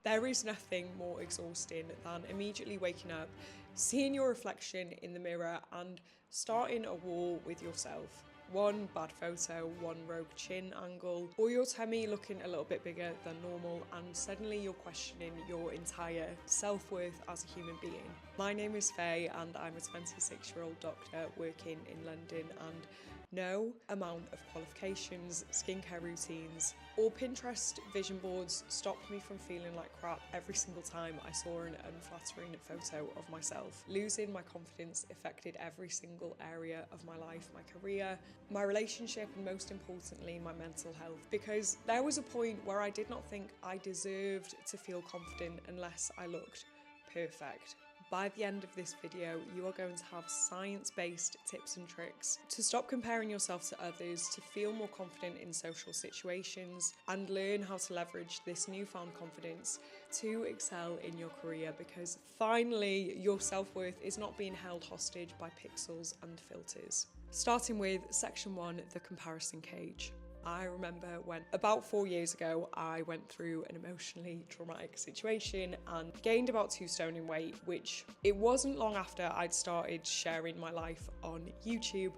There is nothing more exhausting than immediately waking up, seeing your reflection in the mirror and starting a war with yourself. One bad photo, one rogue chin angle, or your tummy looking a little bit bigger than normal, and suddenly you're questioning your entire self-worth as a human being. My name is Faye and I'm a 26-year-old doctor working in London, and no amount of qualifications, skincare routines, or Pinterest vision boards stopped me from feeling like crap every single time I saw an unflattering photo of myself. Losing my confidence affected every single area of my life, my career, my relationship, and most importantly, my mental health. Because there was a point where I did not think I deserved to feel confident unless I looked perfect. By the end of this video, you are going to have science-based tips and tricks to stop comparing yourself to others, to feel more confident in social situations, and learn how to leverage this newfound confidence to excel in your career, because finally your self-worth is not being held hostage by pixels and filters. Starting with section 1, the comparison cage. I remember when about 4 years ago I went through an emotionally traumatic situation and gained about 2 stone in weight, which it wasn't long after I'd started sharing my life on YouTube,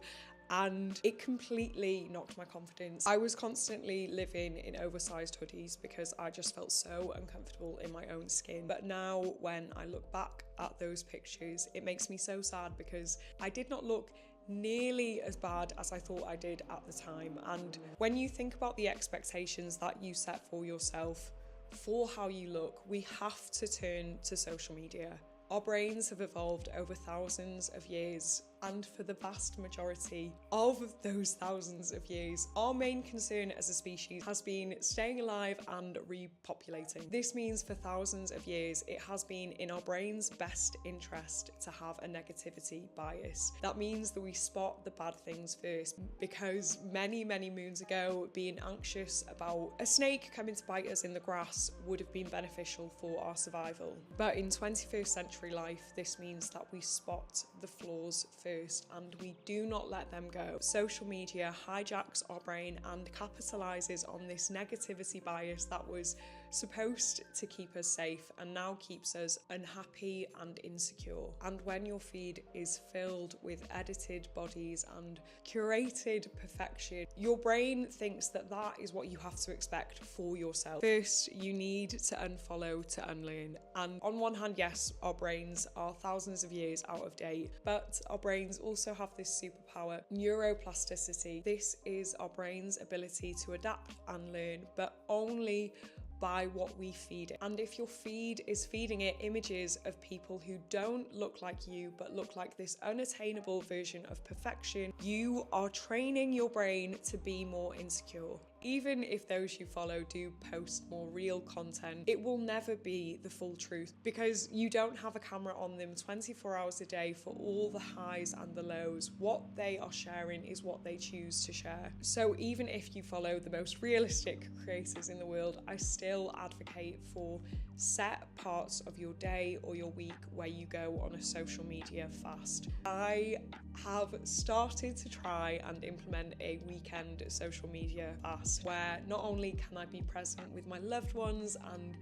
and it completely knocked my confidence. I was constantly living in oversized hoodies because I just felt so uncomfortable in my own skin. But now when I look back at those pictures, it makes me so sad because I did not look nearly as bad as I thought I did at the time. And when you think about the expectations that you set for yourself for how you look, we have to turn to social media. Our brains have evolved over thousands of years, and for the vast majority of those thousands of years, our main concern as a species has been staying alive and repopulating. This means for thousands of years, it has been in our brain's best interest to have a negativity bias. That means that we spot the bad things first, because many moons ago, being anxious about a snake coming to bite us in the grass would have been beneficial for our survival. But in 21st century life, this means that we spot the flaws first and we do not let them go. Social media hijacks our brain and capitalizes on this negativity bias that was supposed to keep us safe and now keeps us unhappy and insecure. And when your feed is filled with edited bodies and curated perfection, your brain thinks that that is what you have to expect for yourself. First, you need to unfollow to unlearn. And on one hand, yes, our brains are thousands of years out of date, but our brains also have this superpower, neuroplasticity. This is our brain's ability to adapt and learn, but only by what we feed it. And if your feed is feeding it images of people who don't look like you but look like this unattainable version of perfection, you are training your brain to be more insecure. Even if those you follow do post more real content, it will never be the full truth because you don't have a camera on them 24 hours a day for all the highs and the lows. What they are sharing is what they choose to share. So even if you follow the most realistic creators in the world, I still advocate for set parts of your day or your week where you go on a social media fast. I have started to try and implement a weekend social media fast where not only can I be present with my loved ones and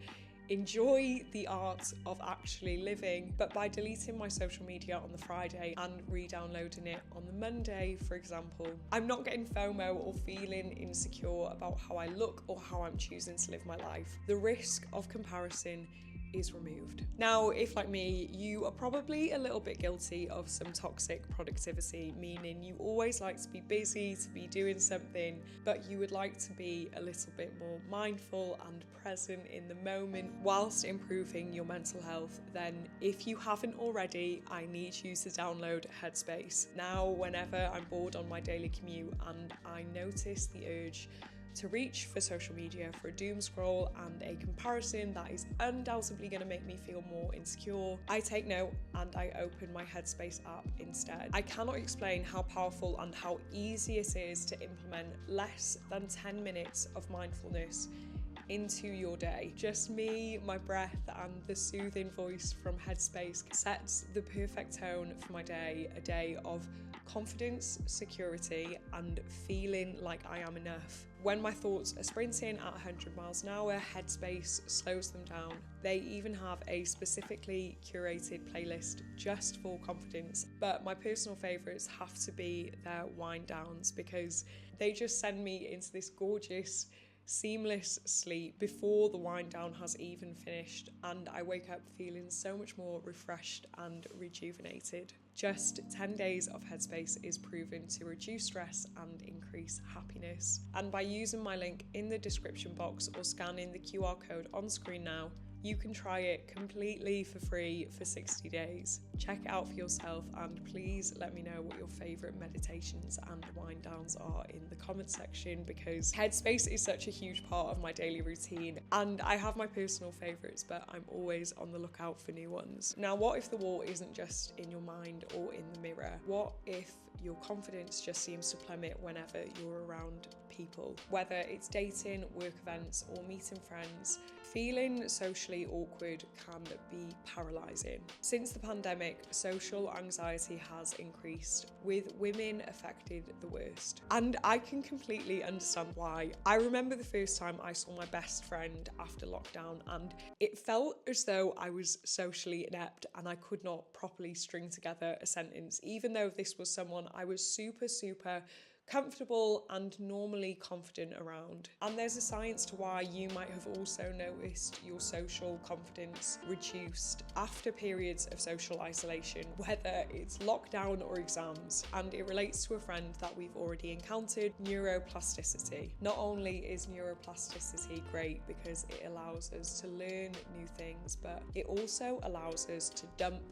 enjoy the art of actually living, but by deleting my social media on the Friday and re-downloading it on the Monday, for example, I'm not getting FOMO or feeling insecure about how I look or how I'm choosing to live my life. The risk of comparison is removed. Now, if like me, you are probably a little bit guilty of some toxic productivity, meaning you always like to be busy, to be doing something, but you would like to be a little bit more mindful and present in the moment whilst improving your mental health, then if you haven't already, I need you to download Headspace. Now, whenever I'm bored on my daily commute and I notice the urge to reach for social media for a doom scroll and a comparison that is undoubtedly going to make me feel more insecure, I take note and I open my Headspace app instead. I cannot explain how powerful and how easy it is to implement less than 10 minutes of mindfulness into your day. Just me, my breath, and the soothing voice from Headspace sets the perfect tone for my day, a day of confidence, security, and feeling like I am enough. When my thoughts are sprinting at 100 miles an hour, Headspace slows them down. They even have a specifically curated playlist just for confidence, but my personal favourites have to be their wind downs because they just send me into this gorgeous, seamless sleep before the wind down has even finished, and I wake up feeling so much more refreshed and rejuvenated. Just 10 days of Headspace is proven to reduce stress and increase happiness. And by using my link in the description box or scanning the QR code on screen now, you can try it completely for free for 60 days. Check it out for yourself and please let me know what your favourite meditations and wind downs are in the comment section, because Headspace is such a huge part of my daily routine and I have my personal favourites, but I'm always on the lookout for new ones. Now, what if the war isn't just in your mind or in the mirror? What if your confidence just seems to plummet whenever you're around people? Whether it's dating, work events or meeting friends, feeling socially awkward can be paralysing. Since the pandemic, social anxiety has increased, with women affected the worst. And I can completely understand why. I remember the first time I saw my best friend after lockdown and it felt as though I was socially inept and I could not properly string together a sentence, even though this was someone I was super comfortable and normally confident around. And there's a science to why you might have also noticed your social confidence reduced after periods of social isolation, whether it's lockdown or exams. And it relates to a friend that we've already encountered, neuroplasticity. Not only is neuroplasticity great because it allows us to learn new things, but it also allows us to dump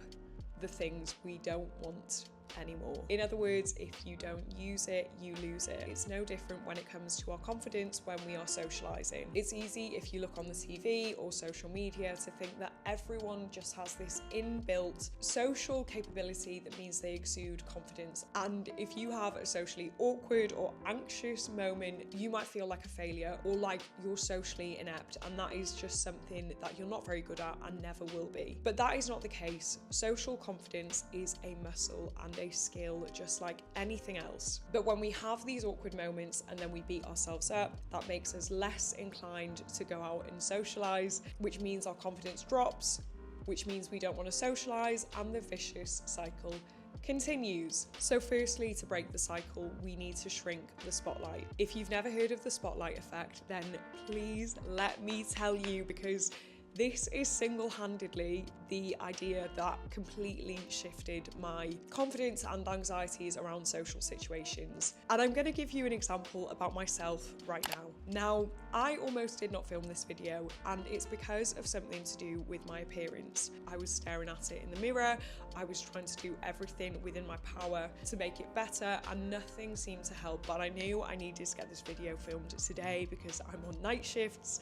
the things we don't want anymore. In other words, if you don't use it, you lose it. It's no different when it comes to our confidence when we are socializing. It's easy if you look on the TV or social media to think that everyone just has this inbuilt social capability that means they exude confidence. And if you have a socially awkward or anxious moment, you might feel like a failure or like you're socially inept, and that is just something that you're not very good at and never will be. But that is not the case. Social confidence is a muscle and a skill just like anything else. But when we have these awkward moments and then we beat ourselves up, that makes us less inclined to go out and socialize, which means our confidence drops, which means we don't want to socialize, and the vicious cycle continues. So firstly, to break the cycle, we need to shrink the spotlight. If you've never heard of the spotlight effect, then please let me tell you, because this is single-handedly the idea that completely shifted my confidence and anxieties around social situations. And I'm going to give you an example about myself right now. Now, I almost did not film this video, and it's because of something to do with my appearance. I was staring at it in the mirror, I was trying to do everything within my power to make it better, and nothing seemed to help, but I knew I needed to get this video filmed today because I'm on night shifts.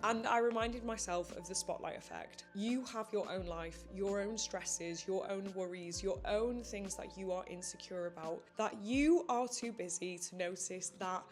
And I reminded myself of the spotlight effect. You have your own life, your own stresses, your own worries, your own things that you are insecure about, that you are too busy to notice that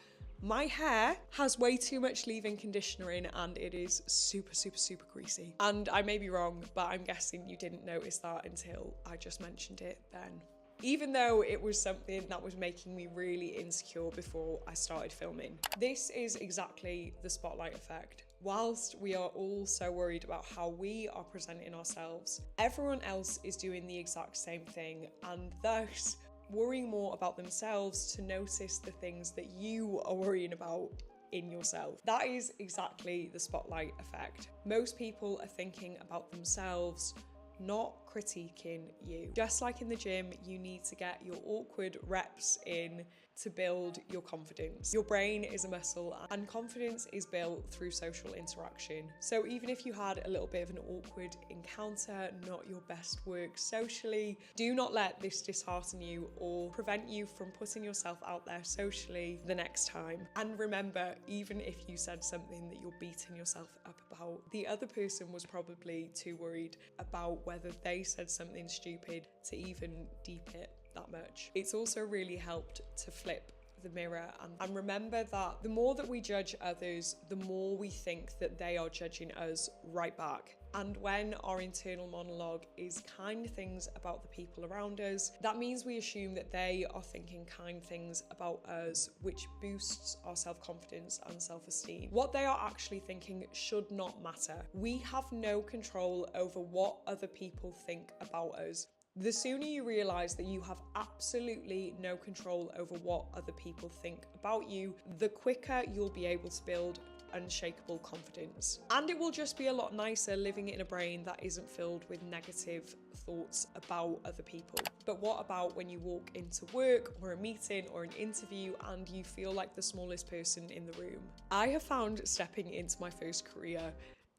my hair has way too much leave-in conditioner in and it is super greasy. And I may be wrong, but I'm guessing you didn't notice that until I just mentioned it then. Even though it was something that was making me really insecure before I started filming. This is exactly the spotlight effect. Whilst we are all so worried about how we are presenting ourselves, everyone else is doing the exact same thing, and thus worrying more about themselves to notice the things that you are worrying about in yourself. That is exactly the spotlight effect. Most people are thinking about themselves, not critiquing you. Just like in the gym, you need to get your awkward reps in to build your confidence. Your brain is a muscle and confidence is built through social interaction. So even if you had a little bit of an awkward encounter, not your best work socially, do not let this dishearten you or prevent you from putting yourself out there socially the next time. And remember, even if you said something that you're beating yourself up about, the other person was probably too worried about whether they said something stupid to even deep it that much. It's also really helped to flip the mirror and remember that the more that we judge others, the more we think that they are judging us right back. And when our internal monologue is kind things about the people around us, that means we assume that they are thinking kind things about us, which boosts our self-confidence and self-esteem. What they are actually thinking should not matter. We have no control over what other people think about us. The sooner you realise that you have absolutely no control over what other people think about you, the quicker you'll be able to build unshakable confidence. And it will just be a lot nicer living in a brain that isn't filled with negative thoughts about other people. But what about when you walk into work or a meeting or an interview and you feel like the smallest person in the room? I have found stepping into my first career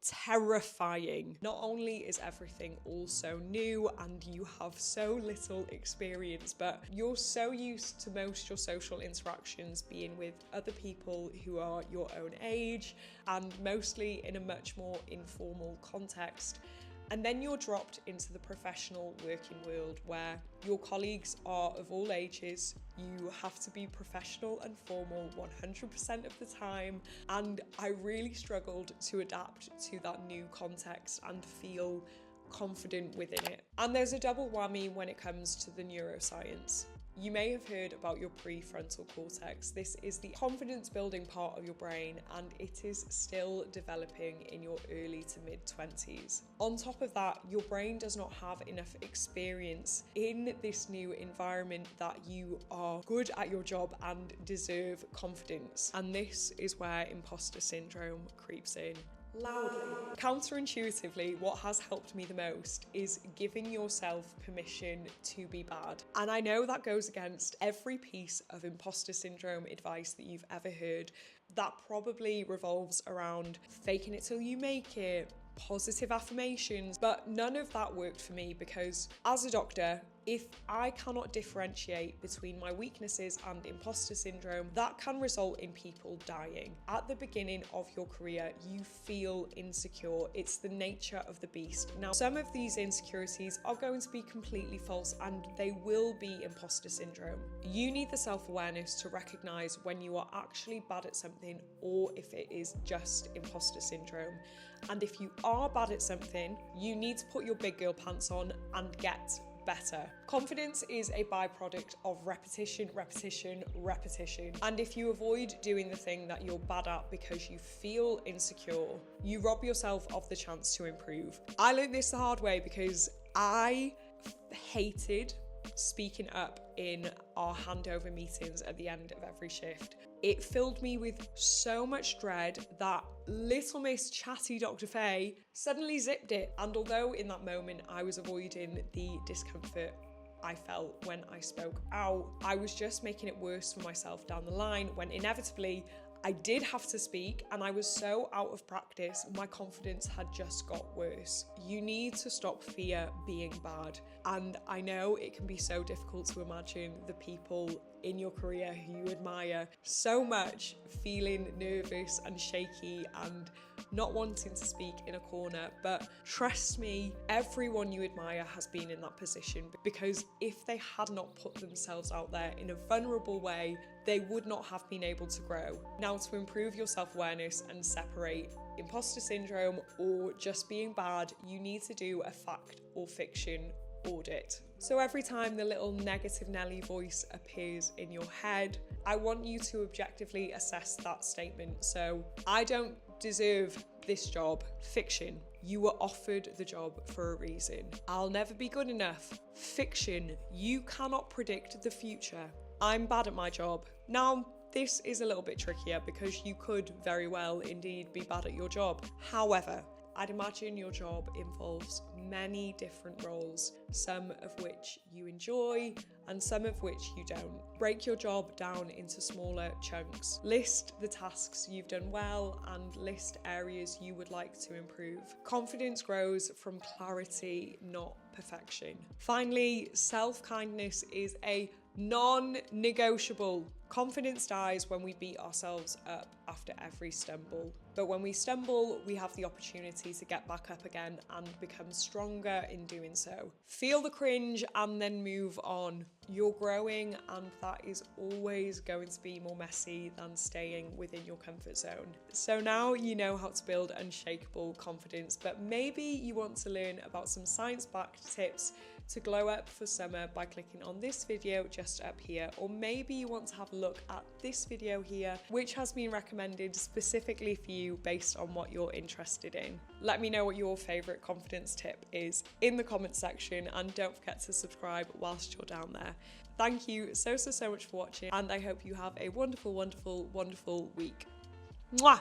terrifying. Not only is everything all so new and you have so little experience, but you're so used to most your social interactions being with other people who are your own age and mostly in a much more informal context. And then you're dropped into the professional working world where your colleagues are of all ages, you have to be professional and formal 100% of the time, and I really struggled to adapt to that new context and feel confident within it. And there's a double whammy when it comes to the neuroscience. You may have heard about your prefrontal cortex. This is the confidence building part of your brain and it is still developing in your early to mid 20s. On top of that, your brain does not have enough experience in this new environment that you are good at your job and deserve confidence. And this is where imposter syndrome creeps in. Loudly. Counterintuitively, what has helped me the most is giving yourself permission to be bad. And I know that goes against every piece of imposter syndrome advice that you've ever heard. That probably revolves around faking it till you make it, positive affirmations, but none of that worked for me because as a doctor, if I cannot differentiate between my weaknesses and imposter syndrome, that can result in people dying. At the beginning of your career, you feel insecure. It's the nature of the beast. Now, some of these insecurities are going to be completely false and they will be imposter syndrome. You need the self-awareness to recognize when you are actually bad at something or if it is just imposter syndrome. And if you are bad at something, you need to put your big girl pants on and get better. Confidence is a byproduct of repetition, repetition, repetition. And if you avoid doing the thing that you're bad at because you feel insecure, you rob yourself of the chance to improve. I learned this the hard way because I hated speaking up in our handover meetings at the end of every shift. It filled me with so much dread that little Miss Chatty Dr. Faye suddenly zipped it. And although in that moment I was avoiding the discomfort I felt when I spoke out, I was just making it worse for myself down the line when inevitably I did have to speak and I was so out of practice, my confidence had just got worse. You need to stop fear being bad. And I know it can be so difficult to imagine the people in your career who you admire so much feeling nervous and shaky and not wanting to speak in a corner, but trust me, everyone you admire has been in that position because if they had not put themselves out there in a vulnerable way, they would not have been able to grow. Now, to improve your self-awareness and separate imposter syndrome or just being bad, you need to do a fact or fiction audit. So every time the little negative Nelly voice appears in your head, I want you to objectively assess that statement. So, I don't deserve this job. Fiction. You were offered the job for a reason. I'll never be good enough. Fiction. You cannot predict the future. I'm bad at my job. Now, this is a little bit trickier because you could very well indeed be bad at your job. However, I'd imagine your job involves many different roles, some of which you enjoy and some of which you don't. Break your job down into smaller chunks. List the tasks you've done well and list areas you would like to improve. Confidence grows from clarity, not perfection. Finally, self-kindness is a non-negotiable. Confidence dies when we beat ourselves up after every stumble. But when we stumble, we have the opportunity to get back up again and become stronger in doing so. Feel the cringe and then move on. You're growing, and that is always going to be more messy than staying within your comfort zone. So now you know how to build unshakable confidence, but maybe you want to learn about some science-backed tips to glow up for summer by clicking on this video just up here, or maybe you want to have a look at this video here, which has been recommended specifically for you based on what you're interested in. Let me know what your favourite confidence tip is in the comments section, and don't forget to subscribe whilst you're down there. Thank you so much for watching, and I hope you have a wonderful week. Mwah!